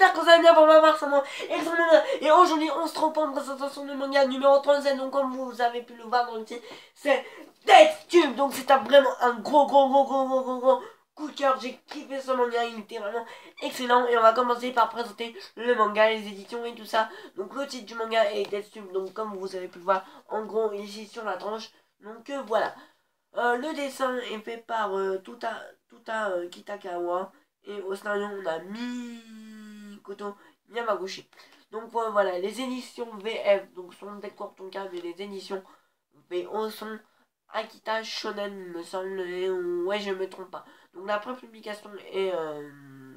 j'espère que vous allez bien pour ma part, c'est moi, et aujourd'hui on se trompe en présentation de manga numéro 37, donc comme vous avez pu le voir dans le titre, c'est Death Tube, donc c'est vraiment un gros coup de cœur, j'ai kiffé ce manga, il était vraiment excellent, et on va commencer par présenter le manga, les éditions et tout ça. Donc le titre du manga est Death Tube, donc comme vous avez pu le voir, en gros ici sur la tranche, donc voilà. Le dessin est fait par Tuta Kitakawa. Et au scénario, on a Mikoto Yamaguchi. Donc voilà, les éditions VF donc sont des Tonka, mais les éditions VO sont Akita Shonen, me semble. Et, ouais, je me trompe pas. Donc la première publication est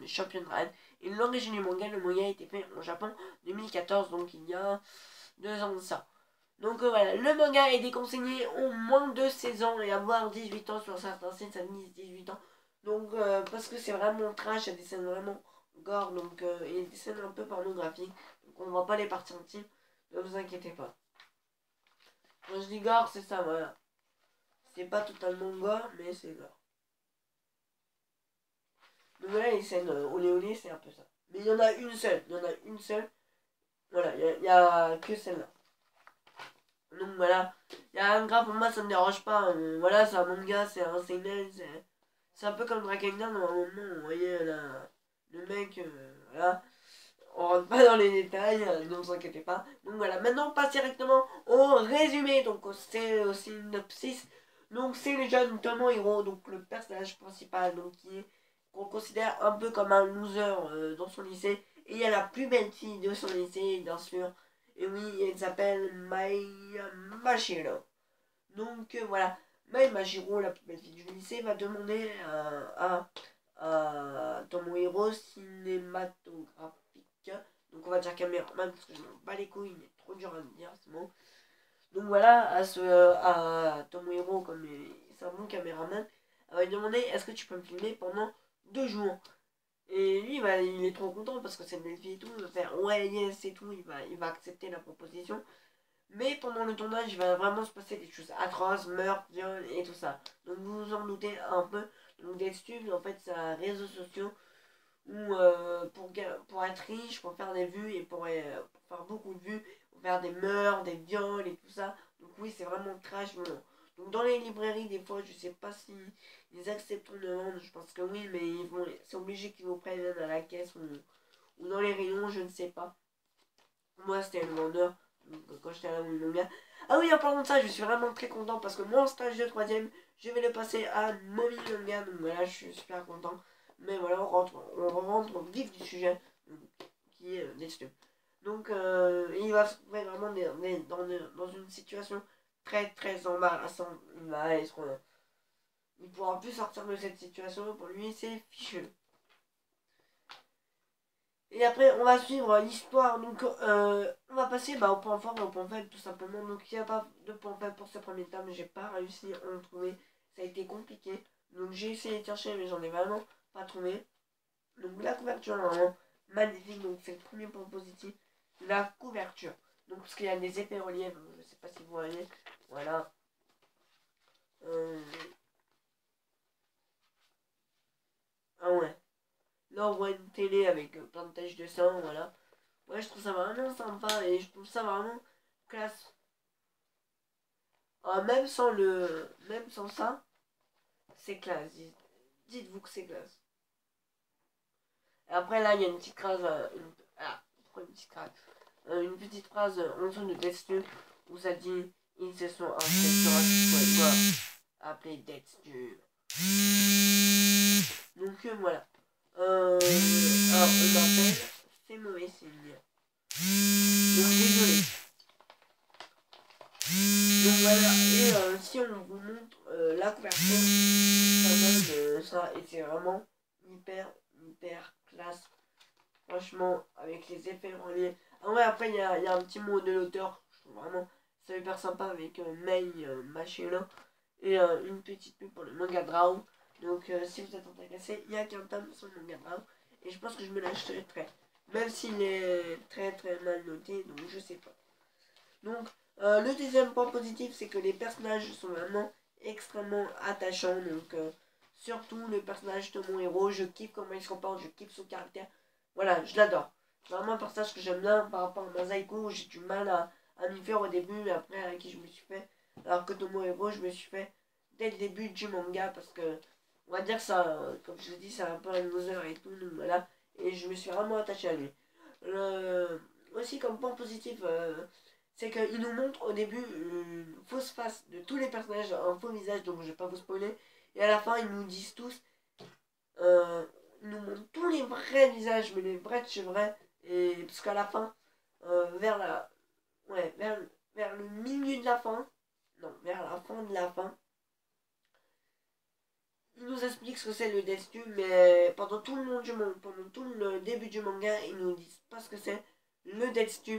Champion Red. Et l'origine du manga, le manga a été fait au Japon 2014, donc il y a 2 ans de ça. Donc voilà, le manga est déconseillé au moins de 16 ans et avoir 18 ans sur certains sites, ça mise 18 ans. Donc parce que c'est vraiment trash, il y a des scènes vraiment gore, donc et des scènes un peu pornographiques. Donc on voit pas les parties intimes, ne vous inquiétez pas. Quand je dis gore, c'est ça, voilà. C'est pas totalement gore, mais c'est gore. Donc voilà, les scènes olé olé, c'est un peu ça. Mais il y en a une seule, Voilà, il y a que celle-là. Donc voilà, il y a un grave, pour moi ça me dérange pas. Voilà, c'est un manga, c'est un seinen, c'est un peu comme Drakengard, normalement, vous voyez là, le mec, voilà. On rentre pas dans les détails, ne vous inquiétez pas. Donc voilà, maintenant on passe directement au résumé, donc c'est au synopsis. Donc c'est le jeune Tomohiro, donc le personnage principal, donc qu'on considère un peu comme un loser dans son lycée. Et il y a la plus belle fille de son lycée, bien sûr. Et oui, elle s'appelle Mai Mashiro. Donc voilà, Mai Mashiro, la plus belle fille du lycée, va demander à Tomohiro cinématographique. Donc on va dire caméraman parce que je m'en bats les couilles, il est trop dur à dire ce mot. Donc voilà, à Tomohiro, comme c'est un bon caméraman, elle va lui demander est-ce que tu peux me filmer pendant 2 jours. Et lui, il est trop content parce que c'est une belle fille et tout. Il va faire ouais, yes et tout. Il va accepter la proposition. Mais pendant le tournage, il va vraiment se passer des choses atroces, meurtres, viols et tout ça. Donc vous vous en doutez un peu. Donc DexTube, en fait, c'est un réseau social où pour être riche, pour faire des vues et pour faire beaucoup de vues, pour faire des meurtres, des viols et tout ça. Donc oui, c'est vraiment trash. Donc dans les librairies, des fois, je sais pas si ils accepteront de vendre. Je pense que oui, mais c'est obligé qu'ils vous prennent à la caisse ou dans les rayons, je ne sais pas. Moi, c'était le vendeur quand j'étais à la manga. Ah oui, en parlant de ça, je suis vraiment très content parce que mon stage de 3ème, je vais le passer à Momi Manga. Donc voilà, je suis super content. Mais voilà, on rentre au vif du sujet qui est Deathloop. Donc il va se trouver vraiment dans une situation très embarrassante. Il pourra plus sortir de cette situation. Pour lui, c'est fichu. Et après, on va suivre l'histoire. Donc, on va passer au point fort et au point faible, tout simplement. Donc, il n'y a pas de point faible pour ce premier tome. J'ai pas réussi à en trouver. Ça a été compliqué. Donc, j'ai essayé de chercher, mais j'en ai vraiment pas trouvé. Donc, la couverture, vraiment magnifique. Donc, c'est le premier point positif. La couverture. Donc, parce qu'il y a des effets reliefs. Je sais pas si vous voyez. Voilà. Ah ouais. Là, on voit une télé avec plein de taches de sang. Voilà. Ouais, je trouve ça vraiment sympa et je trouve ça vraiment classe. Ah, même sans ça, c'est classe. Dites-vous que c'est classe. Et après, là, il y a une petite phrase. Pourquoi une petite phrase une petite phrase en dessous de Deathstube où ça dit ils se sont inscrits sur un site web appelé Deathstube. Donc voilà. Alors, on m'appelle, c'est mauvais signe. Donc désolé. Donc voilà, et si on vous montre la couverture, ça donne ça, et c'est vraiment hyper classe. Franchement, avec les effets reliés. Ah ouais, après, il y a un petit mot de l'auteur, je trouve vraiment ça hyper sympa avec Mei Machina, et une petite pub pour le manga Draw. Donc si vous êtes intéressé, il n'y a qu'un tome sur le manga Draw, et je pense que je me l'achèterai. Même s'il est très mal noté, donc je sais pas. Donc, le deuxième point positif, c'est que les personnages sont vraiment extrêmement attachants. Donc, surtout le personnage de mon héros, je kiffe comment il se comporte, je kiffe son caractère. Voilà, je l'adore. C'est vraiment un personnage que j'aime bien par rapport à Masaiko. J'ai du mal à m'y faire au début, mais après avec qui je me suis fait. Alors que Tomohiro, je me suis fait dès le début du manga parce que, on va dire ça, comme je l'ai dit, c'est un peu un loser et tout, donc voilà. Et je me suis vraiment attaché à lui. Aussi, comme point positif, c'est qu'il nous montre au début une fausse face de tous les personnages, un faux visage, donc je vais pas vous spoiler. Et à la fin, ils nous disent tous, euh, ils nous montrent tous les vrais visages, mais les vrais de chez vrais. Et parce qu'à la fin, vers la, ouais, vers le milieu de la fin, non, vers la fin de la fin, il nous explique ce que c'est le Death, mais pendant tout le monde du monde, pendant tout le début du manga, ils nous disent pas ce que c'est le Death.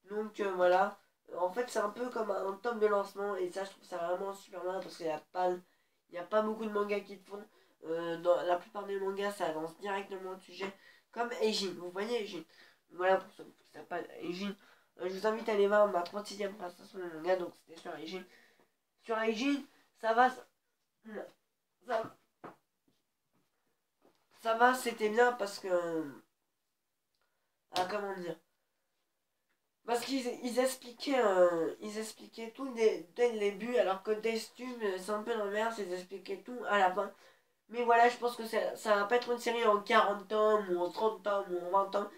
Donc voilà. En fait, c'est un peu comme un tome de lancement, et ça, je trouve ça vraiment super bien parce qu'il n'y a pas beaucoup de mangas qui le font. Dans la plupart des mangas, ça lance directement le sujet, comme Eijin. Vous voyez Eijin? Voilà, pour ceux qui ne savent pas Eijin. Je vous invite à aller voir ma 36e présentation de manga, donc c'était sur Eijin. Sur Eijin, ça va. Ça, ça va, c'était bien parce que. Ah, comment dire? Parce ils expliquaient tout dès le début, alors que Deathstone, c'est un peu l'inverse, ils expliquaient tout à la fin. Mais voilà, je pense que ça va pas être une série en 40 tomes, ou en 30 tomes, ou en 20 tomes.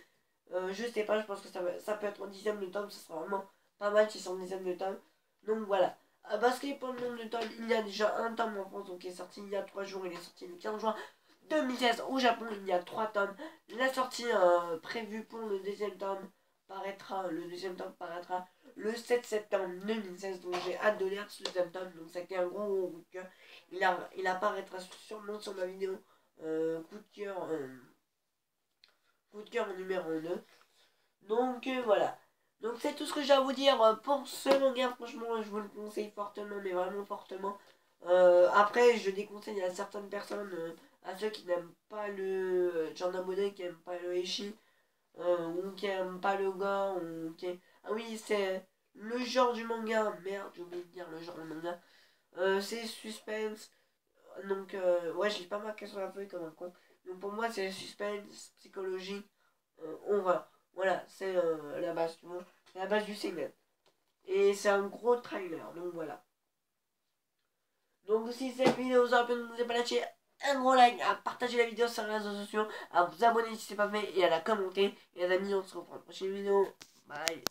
Je sais pas, je pense que ça peut être en dixième de tome, ça sera vraiment pas mal si c'est en dixième de tome. Donc voilà. Parce que pour le nombre de tomes, il y a déjà un tome en France, donc qui est sorti il y a 3 jours, il est sorti le 15 juin 2016 au Japon, il y a 3 tomes. La sortie prévue pour le deuxième tome paraîtra le 7 septembre 2016, donc j'ai hâte de lire ce deuxième tome, donc ça a été un gros coup de cœur. Il apparaîtra sûrement sur ma vidéo coup de cœur numéro 2. Donc voilà. Donc c'est tout ce que j'ai à vous dire pour ce manga. Franchement, je vous le conseille fortement, mais vraiment fortement. Après, je déconseille à certaines personnes, à ceux qui n'aiment pas le genre d'abonné, qui n'aiment pas le Eshi, ou qui n'aiment pas le gars, ou qui... Ah oui, c'est le genre du manga. Merde, j'ai oublié de dire le genre du manga. C'est suspense. Donc, ouais, je lis pas marqué sur la feuille comme un con. Donc pour moi, c'est suspense, psychologie, horreur. Voilà, c'est la base, tu vois. C'est la base du segment. Et c'est un gros trailer, donc voilà. Donc si cette vidéo vous a plu, n'oubliez pas de lâcher un gros like, à partager la vidéo sur les réseaux sociaux, à vous abonner si ce n'est pas fait et à la commenter. Et les amis, on se revoit dans la prochaine vidéo. Bye.